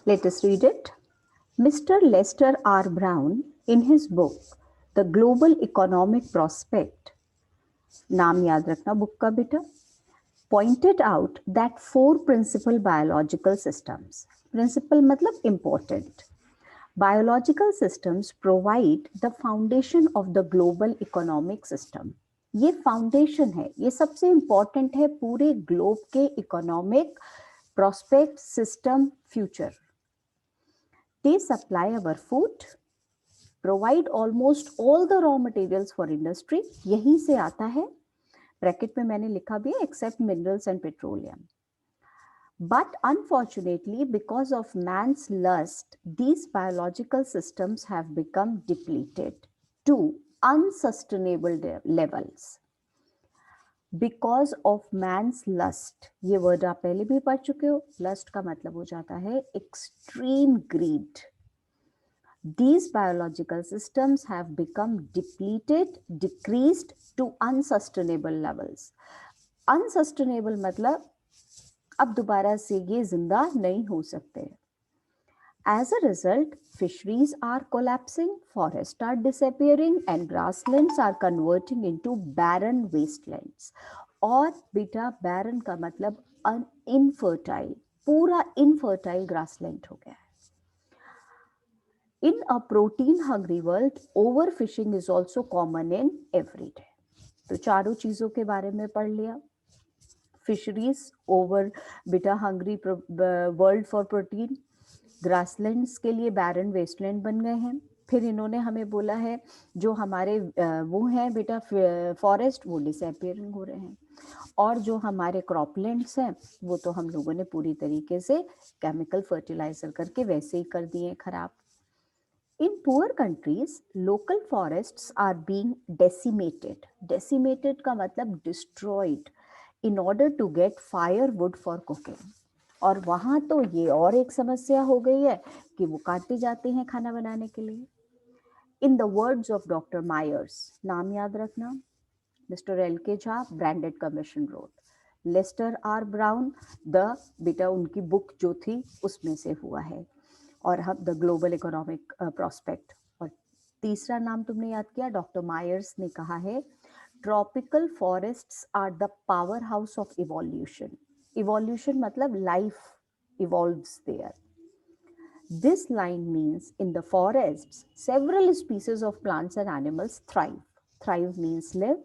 Let us read it. Mr. Lester R. Brown, in his book, The Global Economic Prospect, नाम याद रखना book का बेटा, pointed out that four principal biological systems, principal मतलब important, biological systems provide the foundation of the global economic system. ये foundation है, ये सबसे इंपॉर्टेंट है पूरे ग्लोब के economic prospect system future. They supply our food, provide almost all the raw materials for industry. यहीं से आता है, ब्रैकेट में मैंने लिखा भी है, except minerals and petroleum. But unfortunately, because of man's lust, these biological systems have become depleted to unsustainable levels. Because of man's lust, ये वर्ड आप पहले भी पढ़ चुके हो. लस्ट का मतलब हो जाता है extreme greed. These biological systems have become depleted, decreased to unsustainable levels. Unsustainable मतलब अब दोबारा से ये जिंदा नहीं हो सकते. As a result, fisheries are collapsing, forests are disappearing, and grasslands are converting into barren wastelands. और बेटा barren का मतलब infertile, पूरा infertile grassland हो गया है. In a protein-hungry world, overfishing is also common in every day. तो चारों चीजों के बारे में पढ़ लिया. Fisheries, over beta hungry world for protein. Grasslands के लिए बैरन वेस्टलैंड बन गए हैं. फिर इन्होंने हमें बोला है जो हमारे वो हैं बेटा फॉरेस्ट वो डिसअपियरिंग हो रहे हैं, और जो हमारे क्रॉपलैंड्स हैं वो तो हम लोगों ने पूरी तरीके से केमिकल फर्टिलाइजर करके वैसे ही कर दिए खराब. In poor countries, local forests are being decimated. Decimated का मतलब destroyed in order to get firewood for cooking. और वहाँ तो ये और एक समस्या हो गई है कि वो काटे जाते हैं खाना बनाने के लिए. In the words of Dr. Myers, नाम याद रखना, Mr. L.K. Jha, Branded Commission wrote. Lester R. Brown, the बेटा उनकी बुक जो थी उसमें से हुआ है. और हम द ग्लोबल इकोनॉमिक प्रॉस्पेक्ट. और तीसरा नाम तुमने याद किया, डॉक्टर मायर्स ने कहा है tropical forests are the power house of evolution. Evolution मतलब life evolves there. This line means in the forests several species of plants and animals thrive. Thrive means live.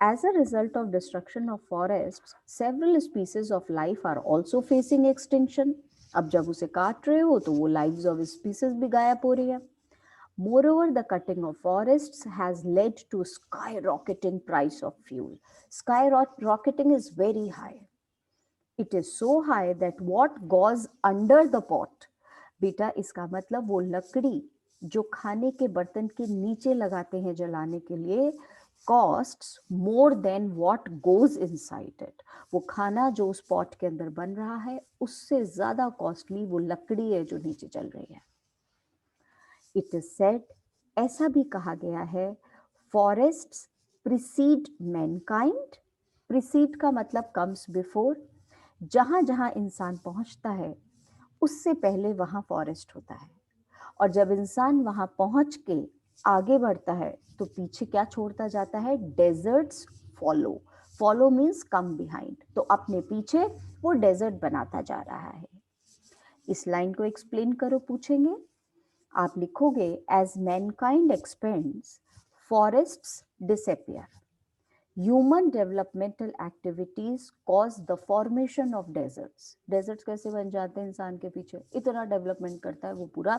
As a result of destruction of forests, several species of life are also facing extinction. अब जब उसे काट रहे हो तो वो lives of species भी गायब हो रही है. Moreover, the cutting of forests has led to skyrocketing price of fuel. Skyrocketing is very high. It is so high that what goes under the pot, बेटा इसका मतलब वो लकड़ी जो खाने के बर्तन के नीचे लगाते हैं जलाने के लिए, costs more than what goes inside it. वो खाना जो उस पॉट के अंदर बन रहा है उससे ज्यादा कॉस्टली वो लकड़ी है जो नीचे चल रही है. It is said, ऐसा भी कहा गया है, forests precede mankind. Precede का मतलब comes before. जहां जहां इंसान पहुंचता है उससे पहले वहां फॉरेस्ट होता है, और जब इंसान वहां पहुंच के आगे बढ़ता है तो पीछे क्या छोड़ता जाता है, डेजर्ट्स फॉलो. फॉलो मीन्स कम बिहाइंड, तो अपने पीछे वो डेजर्ट बनाता जा रहा है. इस लाइन को एक्सप्लेन करो पूछेंगे. आप लिखोगे as mankind expands forests disappear. Human developmental activities cause the formation of deserts. Deserts कैसे बन जाते हैं इंसान के पीछे, इतना डेवलपमेंट करता है वो पूरा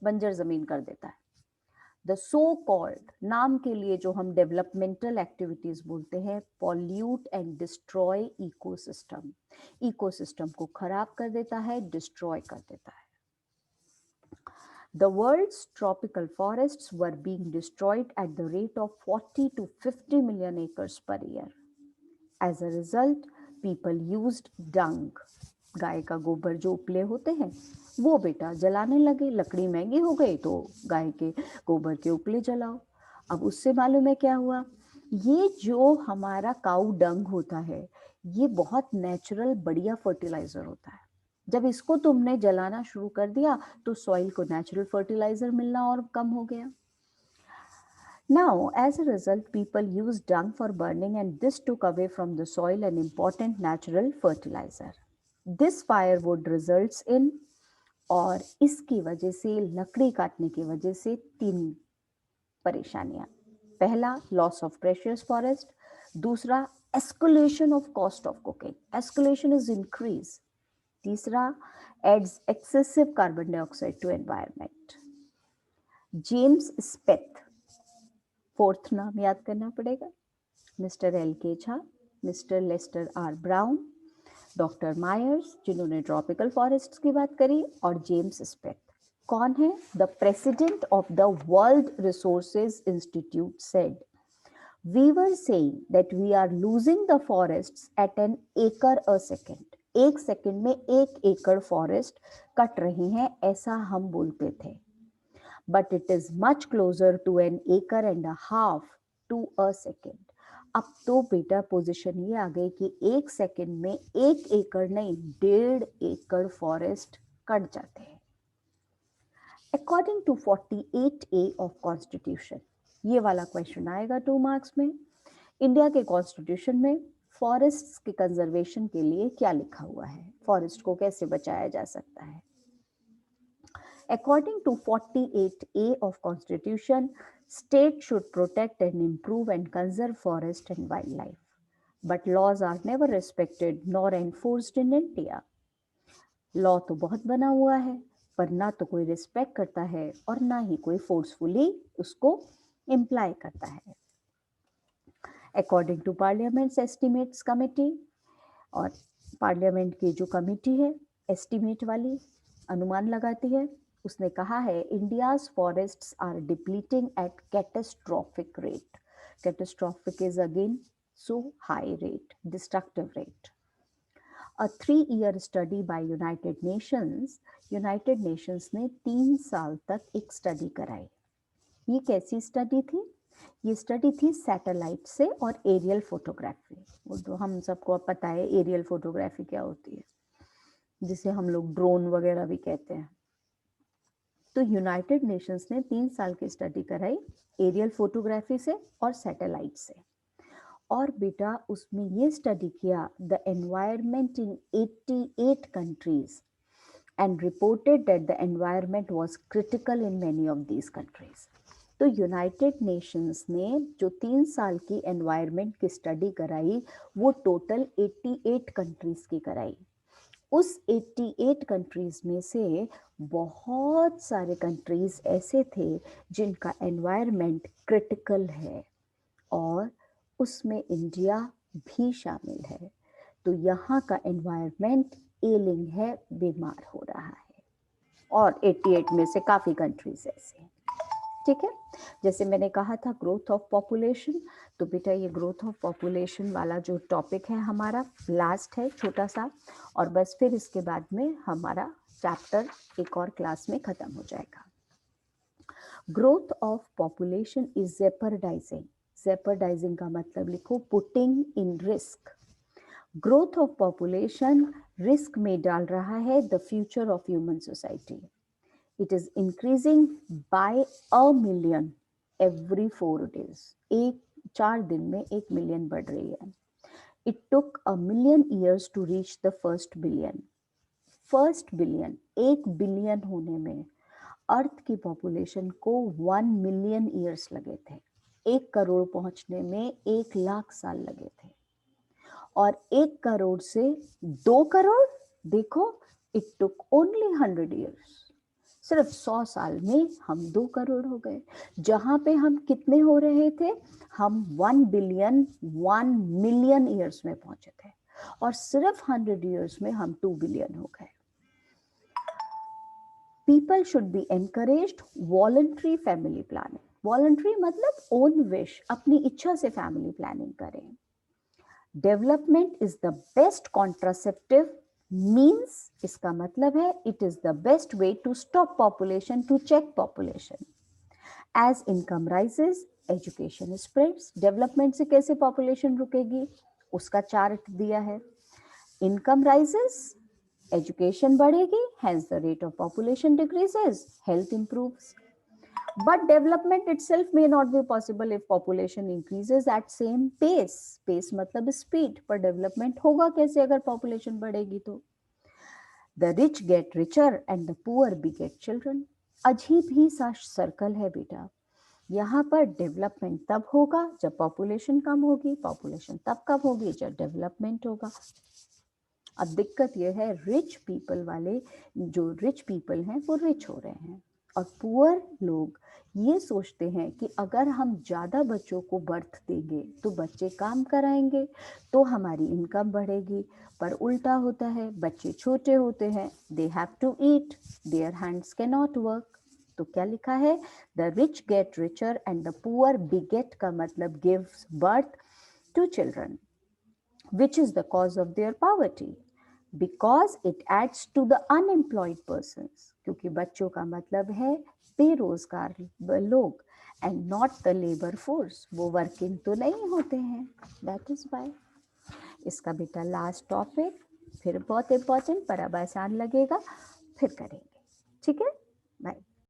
बंजर जमीन कर देता है. द सो कॉल्ड, नाम के लिए जो हम डेवलपमेंटल एक्टिविटीज बोलते हैं, pollute and destroy ecosystem. Ecosystem को खराब कर देता है, डिस्ट्रॉय कर देता है. The world's tropical forests were being destroyed at the rate of 40 to 50 million acres per year. As a result, people used dung. गाय का गोबर जो उपले होते हैं वो बेटा जलाने लगे. लकड़ी महंगी हो गई तो गाय के गोबर के उपले जलाओ. अब उससे मालूम है क्या हुआ, ये जो हमारा काऊ डंग होता है ये बहुत नेचुरल बढ़िया फर्टिलाइजर होता है. जब इसको तुमने जलाना शुरू कर दिया तो सॉइल को नेचुरल फर्टिलाइजर मिलना और कम हो गया. Now, as a result, people used dung for burning, and this took away from the soil an important natural fertilizer. This firewood results in, और इसकी वजह से, लकड़ी काटने की वजह से 3 परेशानियां. पहला, लॉस ऑफ प्रेशियस फॉरेस्ट. दूसरा, escalation of cost of cooking. Escalation is increase. तीसरा, adds excessive carbon dioxide to environment. James Speth, fourth नाम याद करना पड़ेगा. Mister L K Jha, mister Lester R Brown, doctor Myers जिन्होंने ट्रॉपिकल फॉरेस्ट्स की बात करी, और जेम्स स्पेथ. कौन है? The president of the world resources institute said, we were saying that we are losing the forests at an acre a second. 1 second में 1 एकड़ forest cut रहे हैं, ऐसा हम बोलते थे. But it is much closer to an acre and a half to a second. अब तो बेटा पोजीशन ये आ गई कि 1 सेकंड में 1 एकड़ नहीं 1.5 एकड़ फॉरेस्ट कट जाते हैं. According to 48A of Constitution, ये वाला क्वेश्चन आएगा 2 मार्क्स में. इंडिया के कॉन्स्टिट्यूशन में फॉरेस्ट्स के कंजर्वेशन के लिए क्या लिखा हुआ है, फॉरेस्ट को कैसे बचाया जा सकता है. According to 48A of Constitution, state should protect and improve and conserve forest and wildlife. But laws are never respected nor enforced in India. Law तो बहुत बना हुआ है, पर ना तो कोई रिस्पेक्ट करता है और ना ही कोई फोर्सफुली उसको इम्प्लाई करता है. According to Parliament's Estimates Committee, और पार्लियामेंट की जो कमिटी है एस्टिमेट वाली, अनुमान लगाती है, उसने कहा है India's forests are depleting at catastrophic rate. Catastrophic is again so high rate, destructive rate. A 3-year study by United Nations ने 3 साल तक एक स्टडी कराई. ये कैसी स्टडी थी? ये स्टडी थी सैटेलाइट से और एरियल फोटोग्राफी. वो तो हम सबको अब पता है एरियल फोटोग्राफी क्या होती है, जिसे हम लोग ड्रोन वगैरह भी कहते हैं. तो यूनाइटेड नेशंस ने 3 साल की स्टडी कराई एरियल फोटोग्राफी से और सैटेलाइट से. और बेटा उसमें ये स्टडी किया the environment in 88 countries and reported that the environment was critical in many of these countries. तो यूनाइटेड नेशंस ने जो 3 साल की एनवायरनमेंट की स्टडी कराई वो टोटल 88 कंट्रीज की कराई. उस 88 कंट्रीज में से बहुत सारे कंट्रीज ऐसे थे जिनका एनवायरनमेंट क्रिटिकल है, और उसमें इंडिया भी शामिल है. तो यहाँ का एनवायरनमेंट एलिंग है, बीमार हो रहा है, और 88 में से काफ़ी कंट्रीज ऐसे हैं. ठीक है, जैसे मैंने कहा था ग्रोथ ऑफ पॉपुलेशन, तो बेटा ये ग्रोथ ऑफ पॉपुलेशन वाला जो टॉपिक है हमारा लास्ट है, छोटा सा, और बस फिर इसके बाद में हमारा चैप्टर एक और क्लास में खत्म हो जाएगा. Growth of population is jeopardizing. Jeopardizing का मतलब लिखो putting in risk. Growth of population risk में डाल रहा है the future of human society. It is increasing by 1 million every 4 days. 4 दिन में 1 मिलियन बढ़ रही है. It took 1 million years to reach the first billion. First billion, 1 billion होने में अर्थ की पॉपुलेशन को 1 मिलियन ईयर्स लगे थे. 1 करोड़ पहुंचने में 1 लाख साल लगे थे, और 1 करोड़ से 2 करोड़, देखो it took only 100 years. सिर्फ 100 साल में हम 2 करोड़ हो गए, जहां पे हम कितने हो रहे थे, हम 1 बिलियन 1 मिलियन ईयर्स में पहुंचे थे, और सिर्फ 100 ईयर्स में हम 2 बिलियन हो गए. People should be encouraged voluntary family planning. Voluntary मतलब ओन विश, अपनी इच्छा से फैमिली प्लानिंग करें. Development is the best contraceptive means, इसका मतलब है it is the best way to stop population, to check population. As income rises education spreads. Development से कैसे पॉपुलेशन रुकेगी, उसका चार्ट दिया है. इनकम राइजेस, एजुकेशन बढ़ेगी, hence the rate of population decreases, health improves. But development itself may not be possible if population increases at same pace. Pace मतलब speed, पर development होगा कैसे अगर population बढ़ेगी तो? The rich get richer and the poor beget children. अजीब ही सा circle है बेटा. यहाँ पर डेवलपमेंट तब होगा जब पॉपुलेशन कम होगी, पॉपुलेशन तब कब होगी जब डेवलपमेंट होगा. अब दिक्कत यह है, रिच पीपल वाले, जो रिच पीपल हैं वो रिच हो रहे हैं और पुअर लोग ये सोचते हैं कि अगर हम ज़्यादा बच्चों को बर्थ देंगे तो बच्चे काम कराएंगे तो हमारी इनकम बढ़ेगी, पर उल्टा होता है, बच्चे छोटे होते हैं, they have to eat, their hands can not work. तो क्या लिखा है, the rich get richer and the poor beget का मतलब gives birth to children, which is the cause of their poverty, because it adds to the unemployed persons. क्योंकि बच्चों का मतलब है बेरोजगार लोग and not the labor force, वो वर्किंग तो नहीं होते हैं. That is why. इसका बेटा लास्ट टॉपिक फिर बहुत इंपॉर्टेंट पर अब आसान लगेगा, फिर करेंगे. ठीक है, बाय.